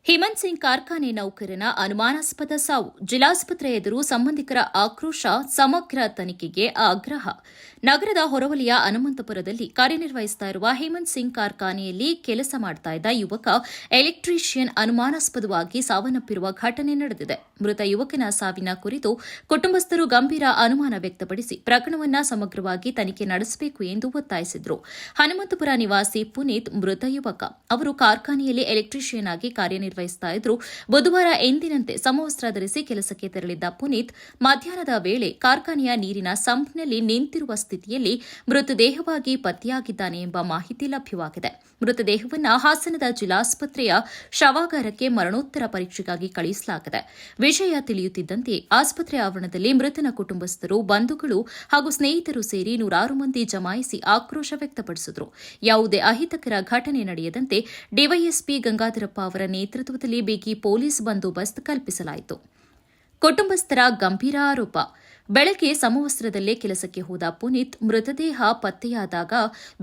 ಹೇಮಂತ್ ಸಿಂಗ್ ಕಾರ್ಖಾನೆ ನೌಕರನ ಅನುಮಾನಾಸ್ಪದ ಸಾವು, ಜಿಲ್ಲಾಸ್ಪತ್ರೆ ಎದುರು ಸಂಬಂಧಿಕರ ಆಕ್ರೋಶ, ಸಮಗ್ರ ತನಿಖೆಗೆ ಆಗ್ರಹ. ನಗರದ ಹೊರವಲಯ ಹನುಮಂತಪುರದಲ್ಲಿ ಕಾರ್ಯನಿರ್ವಹಿಸುತ್ತಿರುವ ಹೇಮಂತ್ ಸಿಂಗ್ ಕಾರ್ಖಾನೆಯಲ್ಲಿ ಕೆಲಸ ಮಾಡುತ್ತಿದ್ದ ಯುವಕ ಎಲೆಕ್ಟ್ರಿಷಿಯನ್ ಅನುಮಾನಾಸ್ಪದವಾಗಿ ಸಾವನ್ನಪ್ಪಿರುವ ಘಟನೆ ನಡೆದಿದೆ. ಮೃತ ಯುವಕನ ಸಾವಿನ ಕುರಿತು ಕುಟುಂಬಸ್ಥರು ಗಂಭೀರ ಅನುಮಾನ ವ್ಯಕ್ತಪಡಿಸಿ ಪ್ರಕರಣವನ್ನು ಸಮಗ್ರವಾಗಿ ತನಿಖೆ ನಡೆಸಬೇಕು ಎಂದು ಒತ್ತಾಯಿಸಿದರು. ಹನುಮಂತಪುರ ನಿವಾಸಿ ಪುನೀತ್ ಮೃತ ಯುವಕ. ಅವರು ಕಾರ್ಖಾನೆಯಲ್ಲಿ ಎಲೆಕ್ಟ್ರಿಷಿಯನ್ ಆಗಿ ಕಾರ್ಯನಿರ್ವಹಿಸುತ್ತಿದ್ದರು. ಬುಧವಾರ ಎಂದಿನಂತೆ ಸಮವಸ್ತ್ರ ಧರಿಸಿ ಕೆಲಸಕ್ಕೆ ತೆರಳಿದ್ದ ಪುನೀತ್ ಮಧ್ಯಾಹ್ನದ ವೇಳೆ ಕಾರ್ಖಾನೆಯ ನೀರಿನ ಸಂಪ್ನಲ್ಲಿ ನಿಂತಿರುವ ಸ್ಥಿತಿಯಲ್ಲಿ ಮೃತದೇಹವಾಗಿ ಪತ್ತೆಯಾಗಿದ್ದಾನೆ ಎಂಬ ಮಾಹಿತಿ ಲಭ್ಯವಾಗಿದೆ. ಮೃತದೇಹವನ್ನು ಹಾಸನದ ಜಿಲ್ಲಾಸ್ಪತ್ರೆಯ ಶವಾಗಾರಕ್ಕೆ ಮರಣೋತ್ತರ ಪರೀಕ್ಷೆಗಾಗಿ ಕಳುಹಿಸಲಾಗಿದೆ. ವಿಷಯ ತಿಳಿಯುತ್ತಿದ್ದಂತೆ ಆಸ್ಪತ್ರೆ ಆವರಣದಲ್ಲಿ ಮೃತನ ಕುಟುಂಬಸ್ಥರು, ಬಂಧುಗಳು ಹಾಗೂ ಸ್ನೇಹಿತರು ಸೇರಿ ನೂರಾರು ಮಂದಿ ಜಮಾಯಿಸಿ ಆಕ್ರೋಶ ವ್ಯಕ್ತಪಡಿಸಿದರು. ಯಾವುದೇ ಅಹಿತಕರ ಘಟನೆ ನಡೆಯದಂತೆ ಡಿವೈಎಸ್ಪಿ ಗಂಗಾಧರಪ್ಪ ಅವರ ನೇತೃತ್ವದಲ್ಲಿ ಬಿಗಿ ಪೊಲೀಸ್ ಬಂದೋಬಸ್ತ್ ಕಲ್ಪಿಸಲಾಯಿತು. ಕುಟುಂಬಸ್ಥರ ಗಂಭೀರ ಆರೋಪ. ಬೆಳಗ್ಗೆ ಸಮವಸ್ತ್ರದಲ್ಲೇ ಕೆಲಸಕ್ಕೆ ಹೋದ ಪುನೀತ್ ಮೃತದೇಹ ಪತ್ತೆಯಾದಾಗ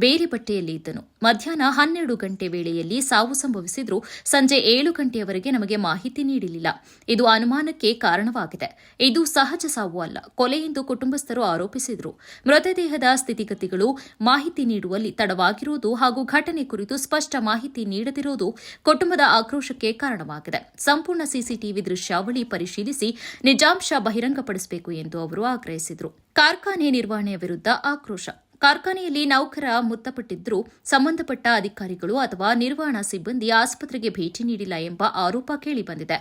ಬೇರೆ ಬಟ್ಟೆಯಲ್ಲಿ ಇದ್ದನು. ಮಧ್ಯಾಹ್ನ 12 ಗಂಟೆ ವೇಳೆಯಲ್ಲಿ ಸಾವು ಸಂಭವಿಸಿದರೂ ಸಂಜೆ 7 ಗಂಟೆಯವರೆಗೆ ನಮಗೆ ಮಾಹಿತಿ ನೀಡಲಿಲ್ಲ. ಇದು ಅನುಮಾನಕ್ಕೆ ಕಾರಣವಾಗಿದೆ. ಇದು ಸಹಜ ಸಾವು ಅಲ್ಲ, ಕೊಲೆ ಎಂದು ಕುಟುಂಬಸ್ಥರು ಆರೋಪಿಸಿದರು. ಮೃತದೇಹದ ಸ್ಥಿತಿಗತಿಗಳು ಮಾಹಿತಿ ನೀಡುವಲ್ಲಿ ತಡವಾಗಿರುವುದು ಹಾಗೂ ಘಟನೆ ಕುರಿತು ಸ್ಪಷ್ಟ ಮಾಹಿತಿ ನೀಡದಿರುವುದು ಕುಟುಂಬದ ಆಕ್ರೋಶಕ್ಕೆ ಕಾರಣವಾಗಿದೆ. ಸಂಪೂರ್ಣ ಸಿಸಿಟಿವಿ ದೃಶ್ಯಾವಳಿ ಪರಿಶೀಲಿಸಿ ನಿಜಾಂಶ ಬಹಿರಂಗಪಡಿಸಬೇಕು ಎಂದು ಅವರು ಆಗ್ರಹಿಸಿದರು. ಕಾರ್ಖಾನೆ ನಿರ್ವಹಣೆಯ ವಿರುದ್ಧ ಆಕ್ರೋಶ. ಕಾರ್ಖಾನೆಯಲ್ಲಿ ನೌಕರ ಮೃತಪಟ್ಟಿದ್ದರೂ ಸಂಬಂಧಪಟ್ಟ ಅಧಿಕಾರಿಗಳು ಅಥವಾ ನಿರ್ವಹಣಾ ಸಿಬ್ಬಂದಿ ಆಸ್ಪತ್ರೆಗೆ ಭೇಟಿ ನೀಡಿಲ್ಲ ಎಂಬ ಆರೋಪ ಕೇಳಿಬಂದಿದೆ.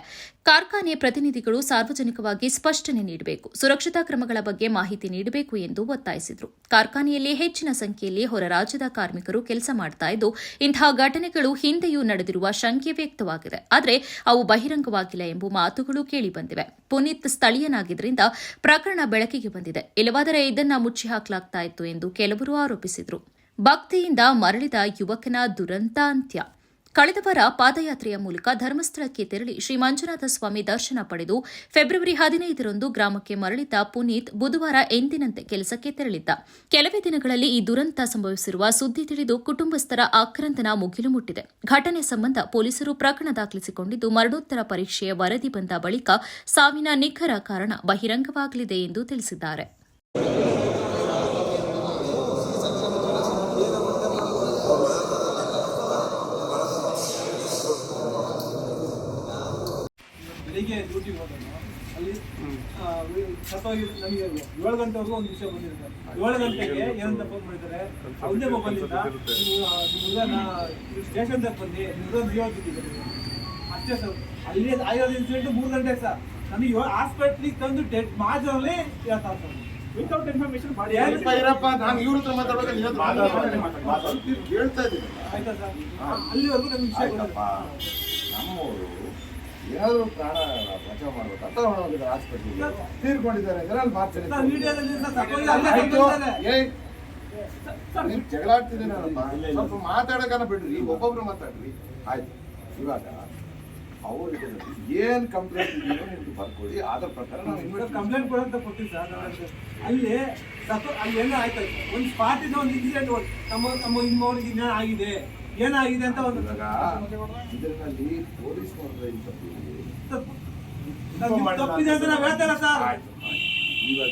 ಕಾರ್ಖಾನೆ ಪ್ರತಿನಿಧಿಗಳು ಸಾರ್ವಜನಿಕವಾಗಿ ಸ್ಪಷ್ಟನೆ ನೀಡಬೇಕು, ಸುರಕ್ಷತಾ ಕ್ರಮಗಳ ಬಗ್ಗೆ ಮಾಹಿತಿ ನೀಡಬೇಕು ಎಂದು ಒತ್ತಾಯಿಸಿದರು. ಕಾರ್ಖಾನೆಯಲ್ಲಿ ಹೆಚ್ಚಿನ ಸಂಖ್ಯೆಯಲ್ಲಿ ಹೊರ ರಾಜ್ಯದ ಕಾರ್ಮಿಕರು ಕೆಲಸ ಮಾಡ್ತಾ ಇದ್ದು, ಇಂತಹ ಘಟನೆಗಳು ಹಿಂದೆಯೂ ನಡೆದಿರುವ ಶಂಕೆ ವ್ಯಕ್ತವಾಗಿದೆ. ಆದರೆ ಅವು ಬಹಿರಂಗವಾಗಿಲ್ಲ ಎಂಬ ಮಾತುಗಳು ಕೇಳಿಬಂದಿವೆ. ಪುನೀತ್ ಸ್ಥಳೀಯನಾಗಿದ್ದರಿಂದ ಪ್ರಕರಣ ಬೆಳಕಿಗೆ ಬಂದಿದೆ. ಇಲ್ಲವಾದರೆ ಇದನ್ನು ಮುಚ್ಚಿ ಹಾಕಲಾಗ್ತಾ ಇತ್ತು ಎಂದು ಕೆಲವರು ಆರೋಪಿಸಿದರು. ಭಕ್ತಿಯಿಂದ ಮರಳಿದ ಯುವಕನ ದುರಂತ ಅಂತ್ಯ. ಕಳೆದ ವಾರ ಪಾದಯಾತ್ರೆಯ ಮೂಲಕ ಧರ್ಮಸ್ಥಳಕ್ಕೆ ತೆರಳಿ ಶ್ರೀ ಮಂಜುನಾಥ ಸ್ವಾಮಿ ದರ್ಶನ ಪಡೆದು ಫೆಬ್ರವರಿ 15ರಂದು ಗ್ರಾಮಕ್ಕೆ ಮರಳಿದ್ದ ಪುನೀತ್ ಬುಧವಾರ ಎಂದಿನಂತೆ ಕೆಲಸಕ್ಕೆ ತೆರಳಿದ್ದ. ಕೆಲವೇ ದಿನಗಳಲ್ಲಿ ಈ ದುರಂತ ಸಂಭವಿಸಿರುವ ಸುದ್ದಿ ತಿಳಿದು ಕುಟುಂಬಸ್ಥರ ಆಕ್ರಂದನ ಮುಗಿಲು ಮುಟ್ಟಿದೆ. ಘಟನೆ ಸಂಬಂಧ ಪೊಲೀಸರು ಪ್ರಕರಣ ದಾಖಲಿಸಿಕೊಂಡಿದ್ದು, ಮರಣೋತ್ತರ ಪರೀಕ್ಷೆಯ ವರದಿ ಬಂದ ಬಳಿಕ ಸಾವಿನ ನಿಖರ ಕಾರಣ ಬಹಿರಂಗವಾಗಲಿದೆ ಎಂದು ತಿಳಿಸಿದ್ದಾರೆ. ಬೆಳಿಗ್ಗೆ ಡ್ಯೂಟಿಗೆ ಹೋದನು. ಅಲ್ಲಿ ಸತ್ತೋಗಿ ನಮಗೆ 7 ಗಂಟೆವರೆಗೂ ಒಂದು ವಿಷಯ ಬಂದಿರುತ್ತೆ. 7 ಗಂಟೆಗೆ ಏನಂತ ಫೋನ್ ಮಾಡಿದ್ದಾರೆ, ಒಂದೇ ಮೊಬೈಲಿಂದ ನೀವು ಸ್ಟೇಷನ್ ತಗ ಬಂದು ನೀವು ಜೀವತ್ತಿದ್ದೀರಿ ಅಷ್ಟೇ ಸರ್. ಅಲ್ಲಿ ಆಗಿರೋದು ಇನ್ಸಿಡೆಂಟ್ 3 ಗಂಟೆ ಸರ್. ನನಗೆ ಹಾಸ್ಪಿಟ್ಲಿಗೆ ತಂದು ಡೆಡ್ ಮಾಜಲ್ಲಿ ಹೇಳ್ತಾರೆ ಸರ್. ವಿತೌಟ್ ಇನ್ಫಾರ್ಮೇಶನ್ ಮಾಡಿ ನಾನು ಇವ್ರ ಹತ್ರ ಮಾತಾಡೋದು ಕೇಳ್ತಾ ಇದ್ದೀನಿ. ಆಯ್ತಾ ಸರ್? ಅಲ್ಲಿವರೆಗೂ ನಮ್ಗೆ ವಿಷಯ ನಮ್ಮವರು ಏನಾದರೂ ಪ್ರಾಣ ಬಚಾವ್ ಮಾಡ್ಬೇಕು ಅಂತ ಹೋಗಿದ್ದಾರೆ ಹಾಸ್ಪಿಟ್ಲಿಗೆ, ತೀರ್ಕೊಂಡಿದ್ದಾರೆ ಅಂದ್ರೆ ಅಲ್ಲಿ ಮಾಡ್ತಾರೆ. ನೀವು ಜಗಳಾಡ್ತಿದ್ದೀನಿ ನಾನಪ್ಪ, ಸ್ವಲ್ಪ ಮಾತಾಡೋಕನ ಬಿಡ್ರಿ, ಒಬ್ಬೊಬ್ರು ಮಾತಾಡ್ರಿ ಆಯ್ತು. ಇವಾಗ ಅವ್ರಿಗೆ ಏನ್ ಕಂಪ್ಲೇಂಟ್ ಇದೆಯೋ ನಿಮ್ಗೆ ಬರ್ಕೊಡಿ, ಅದ್ರ ಪ್ರಕಾರ ನಾವು ಕಂಪ್ಲೇಂಟ್ ಕೊಡಂತ ಕೊಡ್ತೀವಿ ಸರ್. ಅಲ್ಲಿ ಅಲ್ಲಿ ಏನೋ ಆಯ್ತು, ಒಂದು ಸ್ಪಾಟ್ ಇಂದ ಒಂದು ಇನ್ಸಿಡೆಂಟ್ ನಮ್ಮ ಇನ್ನೊಂದು ಜ್ಞಾನ ಆಗಿದೆ, ಏನಾಗಿದೆ ಅಂತ ಒಂದು ಇದರಲ್ಲಿ ಪೊಲೀಸ್ನವ್ರ ತಪ್ಪಿದೆ ಅಂತ ನಾವು ಹೇಳ್ತಾರ ಸರ್. ಇವಾಗ